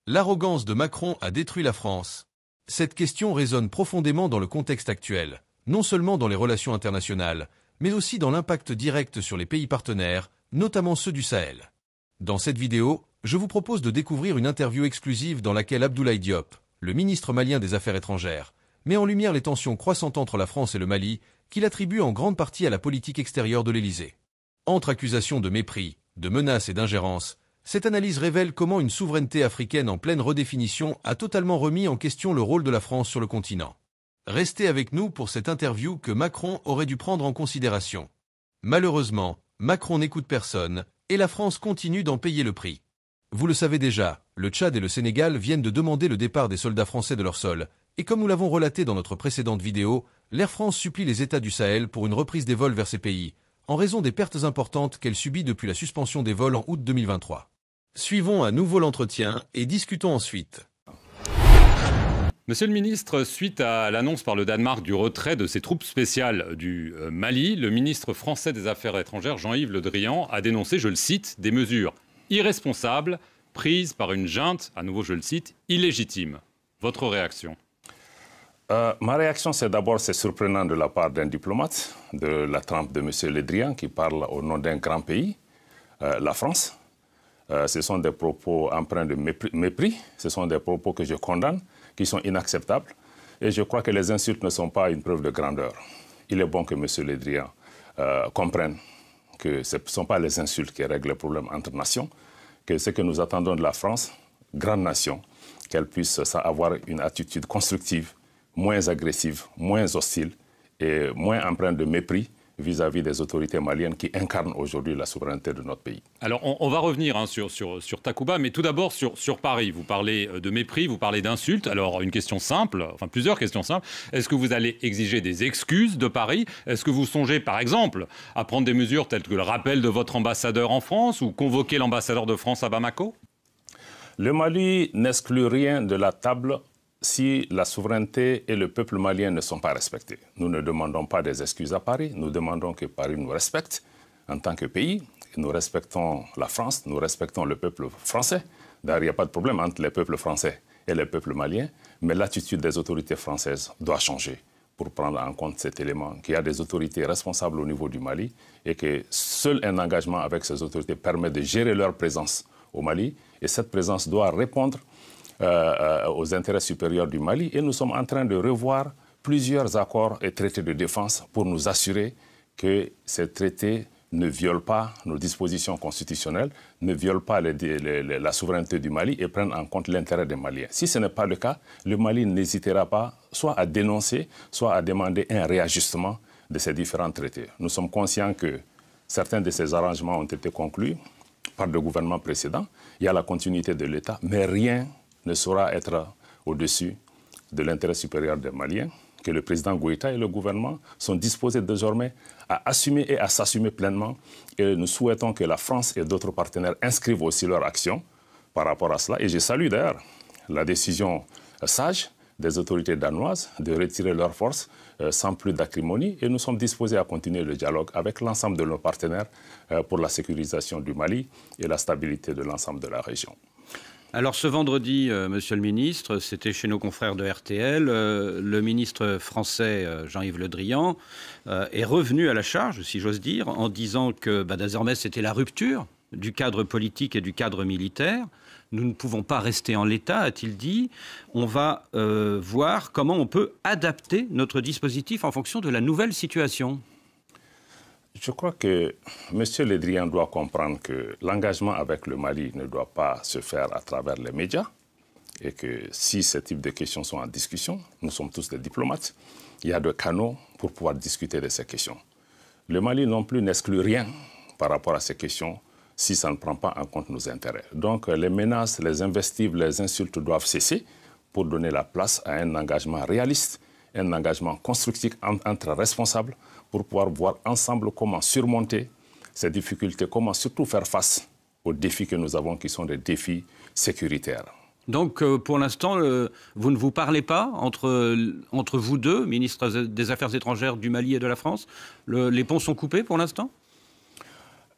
L'arrogance de Macron a détruit la France. Cette question résonne profondément dans le contexte actuel, non seulement dans les relations internationales, mais aussi dans l'impact direct sur les pays partenaires, notamment ceux du Sahel. Dans cette vidéo, je vous propose de découvrir une interview exclusive dans laquelle Abdoulaye Diop, le ministre malien des Affaires étrangères, met en lumière les tensions croissantes entre la France et le Mali, qu'il attribue en grande partie à la politique extérieure de l'Élysée. Entre accusations de mépris, de menaces et d'ingérence, cette analyse révèle comment une souveraineté africaine en pleine redéfinition a totalement remis en question le rôle de la France sur le continent. Restez avec nous pour cette interview que Macron aurait dû prendre en considération. Malheureusement, Macron n'écoute personne, et la France continue d'en payer le prix. Vous le savez déjà, le Tchad et le Sénégal viennent de demander le départ des soldats français de leur sol, et comme nous l'avons relaté dans notre précédente vidéo, l'Air France supplie les États du Sahel pour une reprise des vols vers ces pays, en raison des pertes importantes qu'elle subit depuis la suspension des vols en août 2023. Suivons à nouveau l'entretien et discutons ensuite. Monsieur le ministre, suite à l'annonce par le Danemark du retrait de ses troupes spéciales du Mali, le ministre français des Affaires étrangères, Jean-Yves Le Drian, a dénoncé, je le cite, des mesures irresponsables prises par une junte, à nouveau je le cite, illégitime. Votre réaction? Ma réaction, c'est d'abord, c'est surprenant de la part d'un diplomate de la trempe de M. Le Drian qui parle au nom d'un grand pays, la France. Ce sont des propos empreints de mépris, ce sont des propos que je condamne, qui sont inacceptables. Et je crois que les insultes ne sont pas une preuve de grandeur. Il est bon que M. Le Drian comprenne que ce ne sont pas les insultes qui règlent le problème entre nations, que ce que nous attendons de la France, grande nation, qu'elle puisse avoir une attitude constructive, moins agressive, moins hostile et moins empreinte de mépris vis-à-vis des autorités maliennes qui incarnent aujourd'hui la souveraineté de notre pays. Alors, on va revenir sur Takuba, mais tout d'abord sur Paris. Vous parlez de mépris, vous parlez d'insultes. Alors, une question simple, enfin plusieurs questions simples. Est-ce que vous allez exiger des excuses de Paris? Est-ce que vous songez, par exemple, à prendre des mesures telles que le rappel de votre ambassadeur en France ou convoquer l'ambassadeur de France à Bamako? Le Mali n'exclut rien de la table si la souveraineté et le peuple malien ne sont pas respectés. Nous ne demandons pas des excuses à Paris, nous demandons que Paris nous respecte en tant que pays. Nous respectons la France, nous respectons le peuple français. D'ailleurs, il n'y a pas de problème entre les peuples français et les peuples maliens, mais l'attitude des autorités françaises doit changer pour prendre en compte cet élément, qu'il y a des autorités responsables au niveau du Mali et que seul un engagement avec ces autorités permet de gérer leur présence au Mali. Et cette présence doit répondre aux intérêts supérieurs du Mali. Et nous sommes en train de revoir plusieurs accords et traités de défense pour nous assurer que ces traités ne violent pas nos dispositions constitutionnelles, ne violent pas la souveraineté du Mali et prennent en compte l'intérêt des Maliens. Si ce n'est pas le cas, le Mali n'hésitera pas soit à dénoncer, soit à demander un réajustement de ces différents traités. Nous sommes conscients que certains de ces arrangements ont été conclus par le gouvernement précédent. Il y a la continuité de l'État, mais rien ne saura être au-dessus de l'intérêt supérieur des Maliens, que le président Goïta et le gouvernement sont disposés désormais à assumer et à s'assumer pleinement. Et nous souhaitons que la France et d'autres partenaires inscrivent aussi leur action par rapport à cela. Et je salue d'ailleurs la décision sage des autorités danoises de retirer leurs forces sans plus d'acrimonie. Et nous sommes disposés à continuer le dialogue avec l'ensemble de nos partenaires pour la sécurisation du Mali et la stabilité de l'ensemble de la région. Alors ce vendredi, monsieur le ministre, c'était chez nos confrères de RTL, le ministre français Jean-Yves Le Drian est revenu à la charge, si j'ose dire, en disant que désormais c'était la rupture du cadre politique et du cadre militaire. Nous ne pouvons pas rester en l'état, a-t-il dit. On va voir comment on peut adapter notre dispositif en fonction de la nouvelle situation. Je crois que M. Le Drian doit comprendre que l'engagement avec le Mali ne doit pas se faire à travers les médias et que si ce type de questions sont en discussion, nous sommes tous des diplomates, il y a des canaux pour pouvoir discuter de ces questions. Le Mali non plus n'exclut rien par rapport à ces questions si ça ne prend pas en compte nos intérêts. Donc les menaces, les invectives, les insultes doivent cesser pour donner la place à un engagement réaliste, un engagement constructif entre responsables pour pouvoir voir ensemble comment surmonter ces difficultés, comment surtout faire face aux défis que nous avons qui sont des défis sécuritaires. Donc, pour l'instant, vous ne vous parlez pas entre vous deux, ministres des Affaires étrangères du Mali et de la France? Les ponts sont coupés pour l'instant?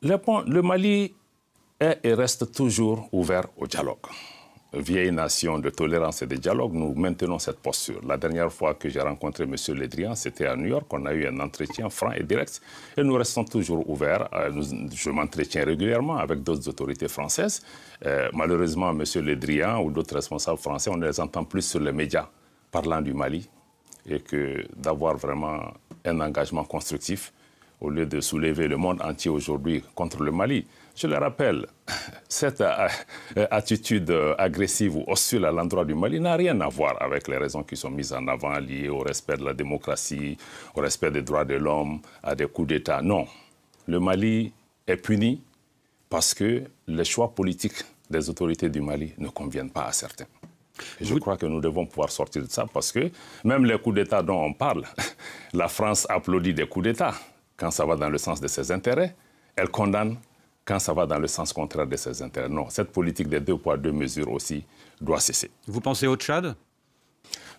Le Mali est et reste toujours ouvert au dialogue. vieille nation de tolérance et de dialogue, nous maintenons cette posture. La dernière fois que j'ai rencontré M. Le Drian, c'était à New York. On a eu un entretien franc et direct. Et nous restons toujours ouverts. Je m'entretiens régulièrement avec d'autres autorités françaises. Malheureusement, M. Le Drian ou d'autres responsables français, on les entend plus sur les médias parlant du Mali et que d'avoir vraiment un engagement constructif au lieu de soulever le monde entier aujourd'hui contre le Mali. Je le rappelle, cette attitude agressive ou hostile à l'endroit du Mali n'a rien à voir avec les raisons qui sont mises en avant liées au respect de la démocratie, au respect des droits de l'homme, à des coups d'État. Non, le Mali est puni parce que les choix politiques des autorités du Mali ne conviennent pas à certains. Et je crois que nous devons pouvoir sortir de ça parce que même les coups d'État dont on parle, la France applaudit des coups d'État quand ça va dans le sens de ses intérêts, elle condamne quand ça va dans le sens contraire de ses intérêts. Non, cette politique des 2 poids 2 mesures aussi doit cesser. Vous pensez au Tchad?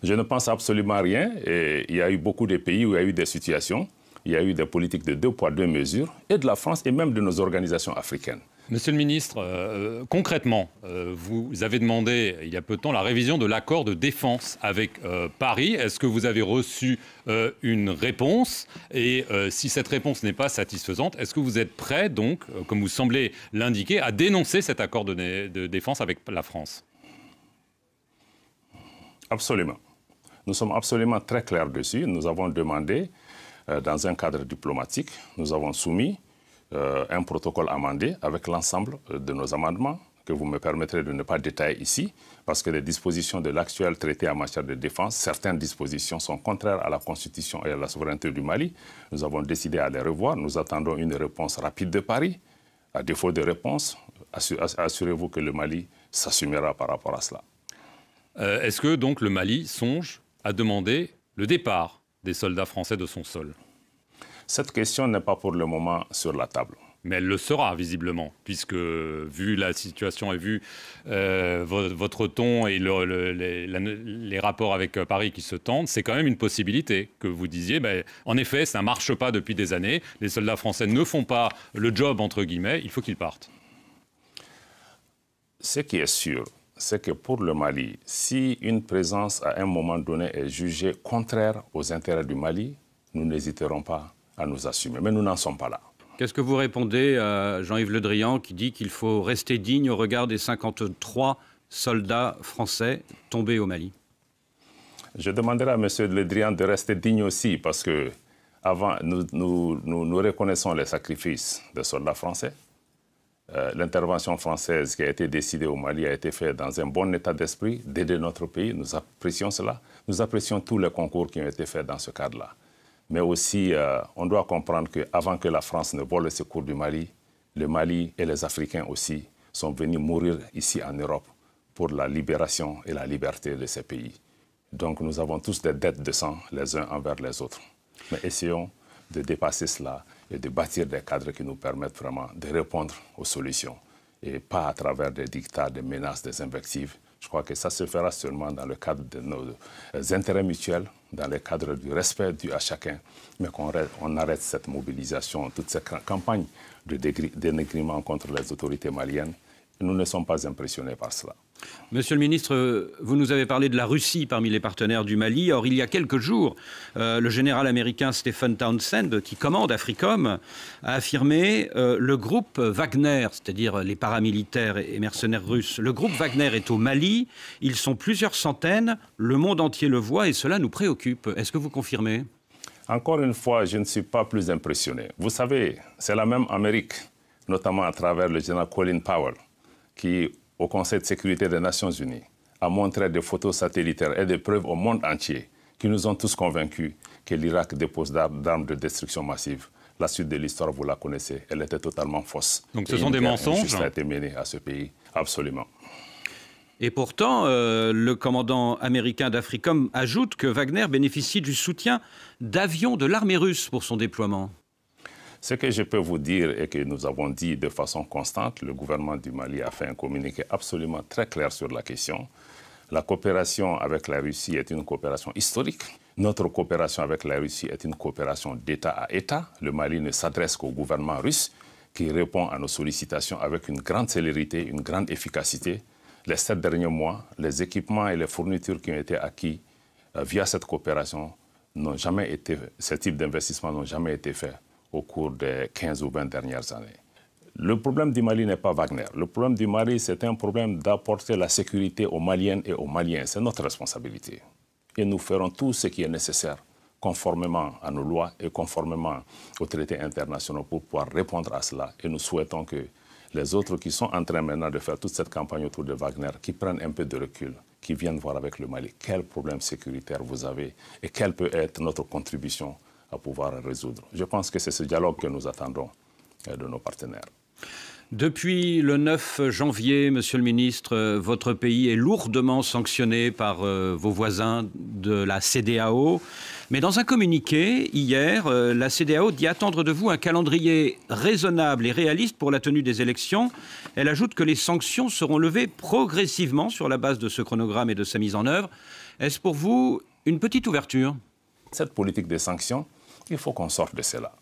Je ne pense absolument à rien. Et il y a eu beaucoup de pays où il y a eu des situations, il y a eu des politiques de 2 poids 2 mesures, et de la France et même de nos organisations africaines. Monsieur le ministre, concrètement, vous avez demandé il y a peu de temps la révision de l'accord de défense avec Paris. Est-ce que vous avez reçu une réponse? Et si cette réponse n'est pas satisfaisante, est-ce que vous êtes prêt, donc, comme vous semblez l'indiquer, à dénoncer cet accord de défense avec la France? Absolument. Nous sommes absolument très clairs dessus. Nous avons demandé, dans un cadre diplomatique, nous avons soumis un protocole amendé avec l'ensemble de nos amendements que vous me permettrez de ne pas détailler ici, parce que les dispositions de l'actuel traité en matière de défense, certaines dispositions sont contraires à la Constitution et à la souveraineté du Mali. Nous avons décidé à les revoir. Nous attendons une réponse rapide de Paris. À défaut de réponse, assurez-vous que le Mali s'assumera par rapport à cela. Est-ce que donc le Mali songe à demander le départ des soldats français de son sol? Cette question n'est pas pour le moment sur la table. Mais elle le sera, visiblement, puisque, vu la situation et vu votre ton et les rapports avec Paris qui se tendent, c'est quand même une possibilité que vous disiez, en effet, ça ne marche pas depuis des années, les soldats français ne font pas le job, entre guillemets, il faut qu'ils partent. Ce qui est sûr, c'est que pour le Mali, si une présence à un moment donné est jugée contraire aux intérêts du Mali, nous n'hésiterons pas à nous assumer. Mais nous n'en sommes pas là. Qu'est-ce que vous répondez à Jean-Yves Le Drian qui dit qu'il faut rester digne au regard des 53 soldats français tombés au Mali? Je demanderai à M. Le Drian de rester digne aussi parce que avant, nous reconnaissons les sacrifices des soldats français. L'intervention française qui a été décidée au Mali a été faite dans un bon état d'esprit d'aider notre pays. Nous apprécions cela. Nous apprécions tous les concours qui ont été faits dans ce cadre-là. Mais aussi, on doit comprendre qu'avant que la France ne vole le secours du Mali, le Mali et les Africains aussi sont venus mourir ici en Europe pour la libération et la liberté de ces pays. Donc nous avons tous des dettes de sang les uns envers les autres. Mais essayons de dépasser cela et de bâtir des cadres qui nous permettent vraiment de répondre aux solutions et pas à travers des dictats, des menaces, des invectives. Je crois que ça se fera seulement dans le cadre de nos intérêts mutuels, dans le cadre du respect dû à chacun, mais qu'on arrête cette mobilisation, toute cette campagne de dénigrement contre les autorités maliennes. Nous ne sommes pas impressionnés par cela. Monsieur le ministre, vous nous avez parlé de la Russie parmi les partenaires du Mali. Or, il y a quelques jours, le général américain Stephen Townsend, qui commande AFRICOM, a affirmé le groupe Wagner, c'est-à-dire les paramilitaires et mercenaires russes. Le groupe Wagner est au Mali, ils sont plusieurs centaines, le monde entier le voit et cela nous préoccupe. Est-ce que vous confirmez? Encore une fois, je ne suis pas plus impressionné. Vous savez, c'est la même Amérique, notamment à travers le général Colin Powell, qui, au Conseil de sécurité des Nations Unies, a montré des photos satellitaires et des preuves au monde entier qui nous ont tous convaincus que l'Irak dépose d'armes de destruction massive. La suite de l'histoire, vous la connaissez, elle était totalement fausse. Donc ce sont des mensonges? Ça a été mené à ce pays, absolument. Et pourtant, le commandant américain d'AFRICOM ajoute que Wagner bénéficie du soutien d'avions de l'armée russe pour son déploiement. Ce que je peux vous dire et que nous avons dit de façon constante, le gouvernement du Mali a fait un communiqué absolument très clair sur la question. La coopération avec la Russie est une coopération historique. Notre coopération avec la Russie est une coopération d'État à État. Le Mali ne s'adresse qu'au gouvernement russe qui répond à nos sollicitations avec une grande célérité, une grande efficacité. les 7 derniers mois, les équipements et les fournitures qui ont été acquis via cette coopération n'ont jamais été, ce type d'investissement n'ont jamais été faits au cours des 15 ou 20 dernières années. Le problème du Mali n'est pas Wagner. Le problème du Mali, c'est un problème d'apporter la sécurité aux Maliennes et aux Maliens. C'est notre responsabilité. Et nous ferons tout ce qui est nécessaire, conformément à nos lois et conformément aux traités internationaux pour pouvoir répondre à cela. Et nous souhaitons que les autres qui sont en train maintenant de faire toute cette campagne autour de Wagner, qui prennent un peu de recul, qui viennent voir avec le Mali quel problème sécuritaire vous avez et quelle peut être notre contribution à pouvoir résoudre. Je pense que c'est ce dialogue que nous attendons de nos partenaires. Depuis le 9 janvier, Monsieur le Ministre, votre pays est lourdement sanctionné par vos voisins de la CEDEAO. Mais dans un communiqué, hier, la CEDEAO dit attendre de vous un calendrier raisonnable et réaliste pour la tenue des élections. Elle ajoute que les sanctions seront levées progressivement sur la base de ce chronogramme et de sa mise en œuvre. Est-ce pour vous une petite ouverture? Cette politique des sanctions, il faut qu'on sorte de cela.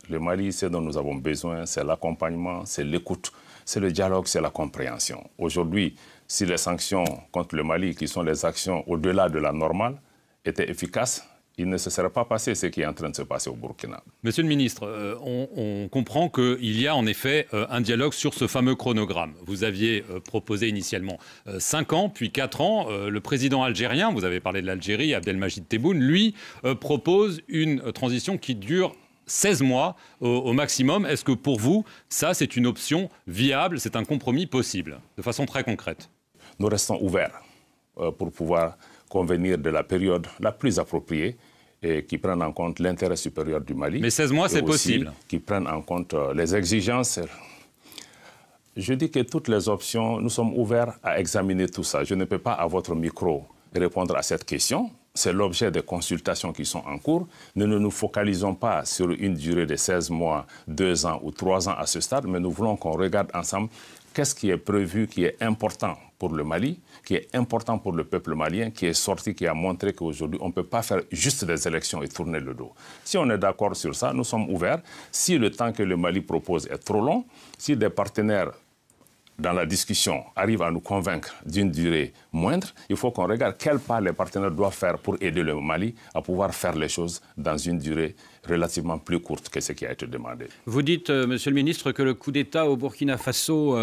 Le Mali, ce dont nous avons besoin, c'est l'accompagnement, c'est l'écoute, c'est le dialogue, c'est la compréhension. Aujourd'hui, si les sanctions contre le Mali, qui sont les actions au-delà de la normale, étaient efficaces, il ne se serait pas passé ce qui est en train de se passer au Burkina. Monsieur le ministre, on comprend qu'il y a en effet un dialogue sur ce fameux chronogramme. Vous aviez proposé initialement 5 ans, puis 4 ans. Le président algérien, vous avez parlé de l'Algérie, Abdelmajid Tebboune, lui propose une transition qui dure 16 mois au maximum. Est-ce que pour vous, ça, c'est une option viable, c'est un compromis possible, de façon très concrète? Nous restons ouverts pour pouvoir convenir de la période la plus appropriée et qui prenne en compte l'intérêt supérieur du Mali. Mais 16 mois, c'est possible. Qui prenne en compte les exigences. Je dis que toutes les options, nous sommes ouverts à examiner tout ça. Je ne peux pas, à votre micro, répondre à cette question. C'est l'objet des consultations qui sont en cours. Nous ne nous focalisons pas sur une durée de 16 mois, 2 ans ou 3 ans à ce stade, mais nous voulons qu'on regarde ensemble qu'est-ce qui est prévu, qui est important pour le Mali, qui est important pour le peuple malien, qui est sorti, qui a montré qu'aujourd'hui, on ne peut pas faire juste des élections et tourner le dos. Si on est d'accord sur ça, nous sommes ouverts. Si le temps que le Mali propose est trop long, si des partenaires dans la discussion, arrive à nous convaincre d'une durée moindre, il faut qu'on regarde quel pas les partenaires doivent faire pour aider le Mali à pouvoir faire les choses dans une durée relativement plus courte que ce qui a été demandé. Vous dites, Monsieur le Ministre, que le coup d'État au Burkina Faso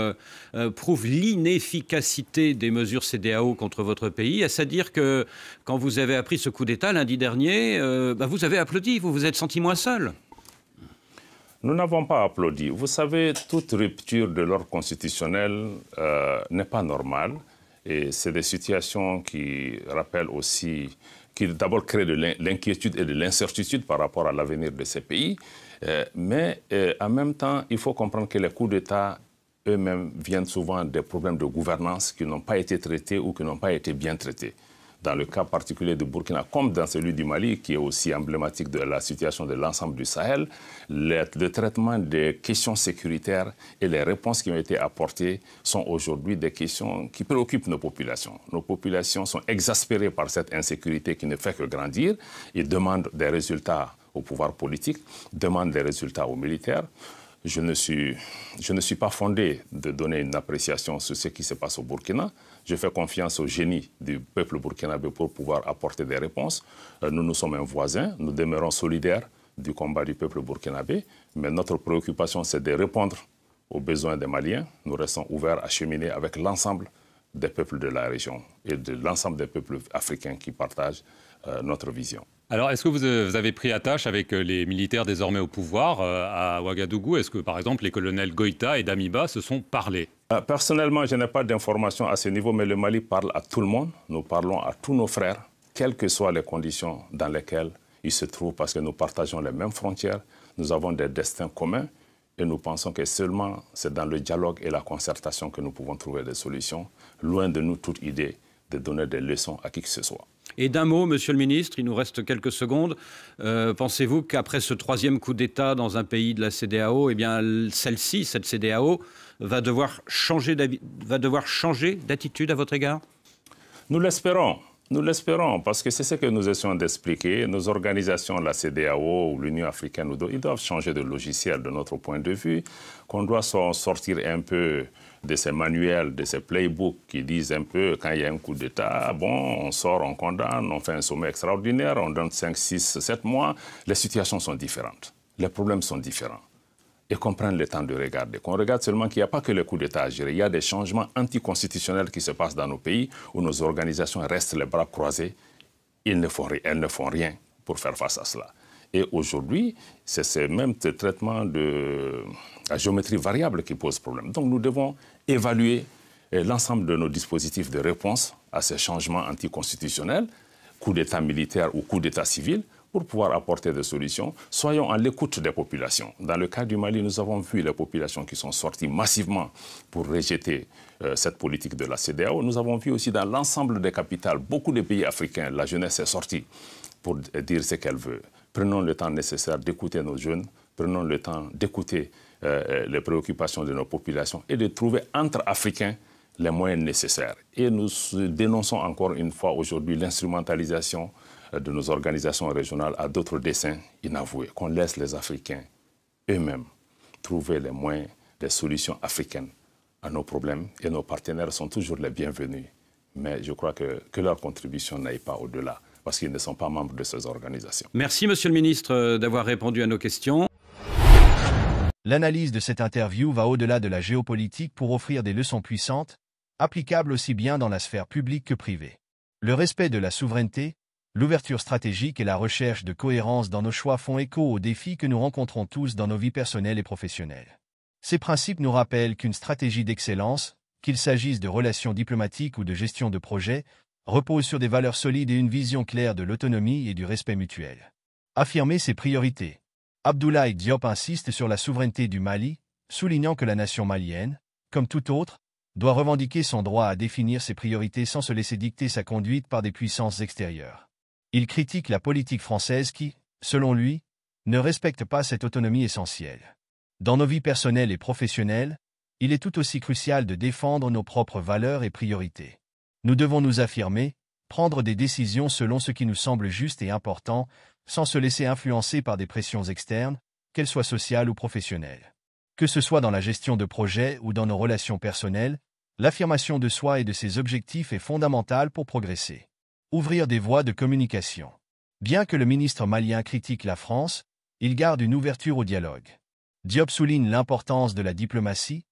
prouve l'inefficacité des mesures CEDEAO contre votre pays. Est-ce à dire que quand vous avez appris ce coup d'État lundi dernier, vous avez applaudi, vous vous êtes senti moins seul? Nous n'avons pas applaudi. Vous savez, toute rupture de l'ordre constitutionnel n'est pas normale. Et c'est des situations qui rappellent aussi, qui d'abord créent de l'inquiétude et de l'incertitude par rapport à l'avenir de ces pays. Mais en même temps, il faut comprendre que les coups d'État eux-mêmes viennent souvent des problèmes de gouvernance qui n'ont pas été traités ou qui n'ont pas été bien traités. Dans le cas particulier du Burkina, comme dans celui du Mali, qui est aussi emblématique de la situation de l'ensemble du Sahel, le traitement des questions sécuritaires et les réponses qui ont été apportées sont aujourd'hui des questions qui préoccupent nos populations. Nos populations sont exaspérées par cette insécurité qui ne fait que grandir et demandent des résultats au pouvoir politique, demandent des résultats aux militaires. Je ne suis pas fondé de donner une appréciation sur ce qui se passe au Burkina. Je fais confiance au génie du peuple burkinabé pour pouvoir apporter des réponses. Nous sommes un voisin, nous demeurons solidaires du combat du peuple burkinabé, mais notre préoccupation, c'est de répondre aux besoins des Maliens. Nous restons ouverts à cheminer avec l'ensemble des peuples de la région et de l'ensemble des peuples africains qui partagent notre vision. Alors, est-ce que vous avez pris attache avec les militaires désormais au pouvoir à Ouagadougou? Est-ce que, par exemple, les colonels Goïta et Damiba se sont parlé? Personnellement, je n'ai pas d'informations à ce niveau, mais le Mali parle à tout le monde. Nous parlons à tous nos frères, quelles que soient les conditions dans lesquelles ils se trouvent, parce que nous partageons les mêmes frontières, nous avons des destins communs, et nous pensons que seulement c'est dans le dialogue et la concertation que nous pouvons trouver des solutions. Loin de nous toute idée de donner des leçons à qui que ce soit. Et d'un mot, Monsieur le Ministre, il nous reste quelques secondes. Pensez-vous qu'après ce 3e coup d'État dans un pays de la CEDEAO, eh bien, cette CEDEAO, va devoir changer d'attitude à votre égard? Nous l'espérons. Nous l'espérons, parce que c'est ce que nous essayons d'expliquer. Nos organisations, la CEDEAO ou l'Union africaine, ils doivent changer de logiciel de notre point de vue, qu'on doit sortir un peu de ces manuels, de ces playbooks qui disent un peu quand il y a un coup d'État, bon, on sort, on condamne, on fait un sommet extraordinaire, on donne 5, 6, 7 mois. Les situations sont différentes. Les problèmes sont différents. Et qu'on prenne le temps de regarder. Qu'on regarde seulement qu'il n'y a pas que les coups d'État à gérer. Il y a des changements anticonstitutionnels qui se passent dans nos pays où nos organisations restent les bras croisés. Elles ne font rien pour faire face à cela. Et aujourd'hui, c'est ce même traitement de la géométrie variable qui pose problème. Donc nous devons évaluer l'ensemble de nos dispositifs de réponse à ces changements anticonstitutionnels, coup d'État militaire ou coup d'État civil, pour pouvoir apporter des solutions. Soyons à l'écoute des populations. Dans le cas du Mali, nous avons vu les populations qui sont sorties massivement pour rejeter cette politique de la CEDEAO. Nous avons vu aussi dans l'ensemble des capitales, beaucoup de pays africains, la jeunesse est sortie pour dire ce qu'elle veut. Prenons le temps nécessaire d'écouter nos jeunes, prenons le temps d'écouter les préoccupations de nos populations et de trouver entre Africains les moyens nécessaires. Et nous dénonçons encore une fois aujourd'hui l'instrumentalisation de nos organisations régionales à d'autres desseins inavoués, qu'on laisse les Africains eux-mêmes trouver les moyens, des solutions africaines à nos problèmes. Et nos partenaires sont toujours les bienvenus. Mais je crois que leur contribution n'aille pas au-delà, parce qu'ils ne sont pas membres de ces organisations. Merci, Monsieur le Ministre, d'avoir répondu à nos questions. L'analyse de cette interview va au-delà de la géopolitique pour offrir des leçons puissantes, applicables aussi bien dans la sphère publique que privée. Le respect de la souveraineté, l'ouverture stratégique et la recherche de cohérence dans nos choix font écho aux défis que nous rencontrons tous dans nos vies personnelles et professionnelles. Ces principes nous rappellent qu'une stratégie d'excellence, qu'il s'agisse de relations diplomatiques ou de gestion de projets, repose sur des valeurs solides et une vision claire de l'autonomie et du respect mutuel. Affirmer ses priorités. Abdoulaye Diop insiste sur la souveraineté du Mali, soulignant que la nation malienne, comme toute autre, doit revendiquer son droit à définir ses priorités sans se laisser dicter sa conduite par des puissances extérieures. Il critique la politique française qui, selon lui, ne respecte pas cette autonomie essentielle. Dans nos vies personnelles et professionnelles, il est tout aussi crucial de défendre nos propres valeurs et priorités. Nous devons nous affirmer, prendre des décisions selon ce qui nous semble juste et important, sans se laisser influencer par des pressions externes, qu'elles soient sociales ou professionnelles. Que ce soit dans la gestion de projets ou dans nos relations personnelles, l'affirmation de soi et de ses objectifs est fondamentale pour progresser. Ouvrir des voies de communication. Bien que le ministre malien critique la France, il garde une ouverture au dialogue. Diop souligne l'importance de la diplomatie,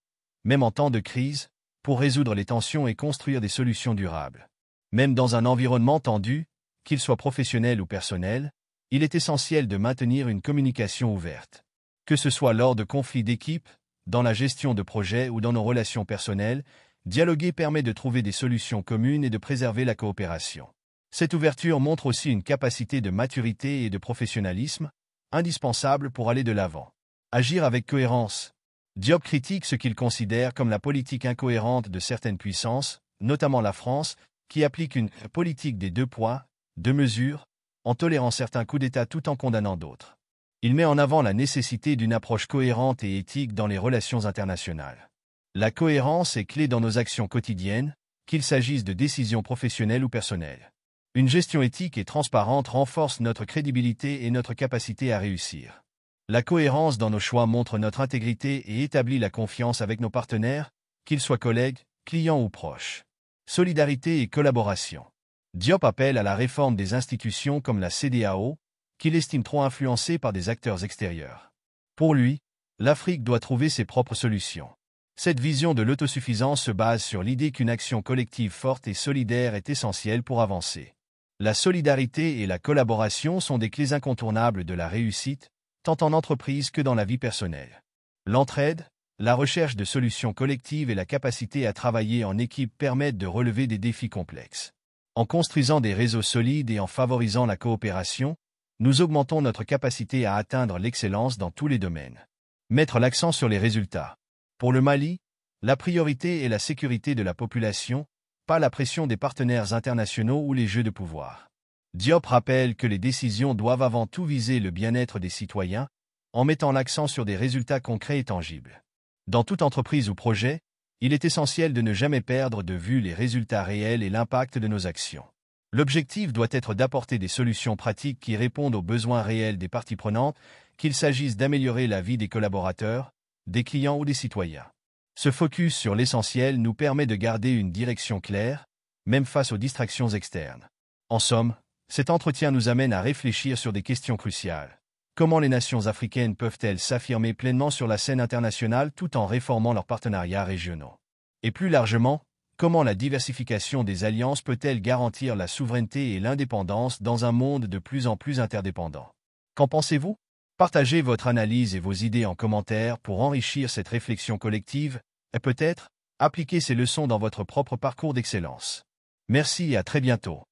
même en temps de crise, pour résoudre les tensions et construire des solutions durables. Même dans un environnement tendu, qu'il soit professionnel ou personnel, il est essentiel de maintenir une communication ouverte. Que ce soit lors de conflits d'équipe, dans la gestion de projets ou dans nos relations personnelles, dialoguer permet de trouver des solutions communes et de préserver la coopération. Cette ouverture montre aussi une capacité de maturité et de professionnalisme, indispensable pour aller de l'avant. Agir avec cohérence. Diop critique ce qu'il considère comme la politique incohérente de certaines puissances, notamment la France, qui applique une politique des 2 poids, 2 mesures, en tolérant certains coups d'État tout en condamnant d'autres. Il met en avant la nécessité d'une approche cohérente et éthique dans les relations internationales. La cohérence est clé dans nos actions quotidiennes, qu'il s'agisse de décisions professionnelles ou personnelles. Une gestion éthique et transparente renforce notre crédibilité et notre capacité à réussir. La cohérence dans nos choix montre notre intégrité et établit la confiance avec nos partenaires, qu'ils soient collègues, clients ou proches. Solidarité et collaboration. Diop appelle à la réforme des institutions comme la CEDEAO, qu'il estime trop influencée par des acteurs extérieurs. Pour lui, l'Afrique doit trouver ses propres solutions. Cette vision de l'autosuffisance se base sur l'idée qu'une action collective forte et solidaire est essentielle pour avancer. La solidarité et la collaboration sont des clés incontournables de la réussite, tant en entreprise que dans la vie personnelle. L'entraide, la recherche de solutions collectives et la capacité à travailler en équipe permettent de relever des défis complexes. En construisant des réseaux solides et en favorisant la coopération, nous augmentons notre capacité à atteindre l'excellence dans tous les domaines. Mettre l'accent sur les résultats. Pour le Mali, la priorité est la sécurité de la population, pas la pression des partenaires internationaux ou les jeux de pouvoir. Diop rappelle que les décisions doivent avant tout viser le bien-être des citoyens, en mettant l'accent sur des résultats concrets et tangibles. Dans toute entreprise ou projet, il est essentiel de ne jamais perdre de vue les résultats réels et l'impact de nos actions. L'objectif doit être d'apporter des solutions pratiques qui répondent aux besoins réels des parties prenantes, qu'il s'agisse d'améliorer la vie des collaborateurs, des clients ou des citoyens. Ce focus sur l'essentiel nous permet de garder une direction claire, même face aux distractions externes. En somme, cet entretien nous amène à réfléchir sur des questions cruciales. Comment les nations africaines peuvent-elles s'affirmer pleinement sur la scène internationale tout en réformant leurs partenariats régionaux? Et plus largement, comment la diversification des alliances peut-elle garantir la souveraineté et l'indépendance dans un monde de plus en plus interdépendant? Qu'en pensez-vous? Partagez votre analyse et vos idées en commentaire pour enrichir cette réflexion collective et peut-être appliquer ces leçons dans votre propre parcours d'excellence. Merci et à très bientôt.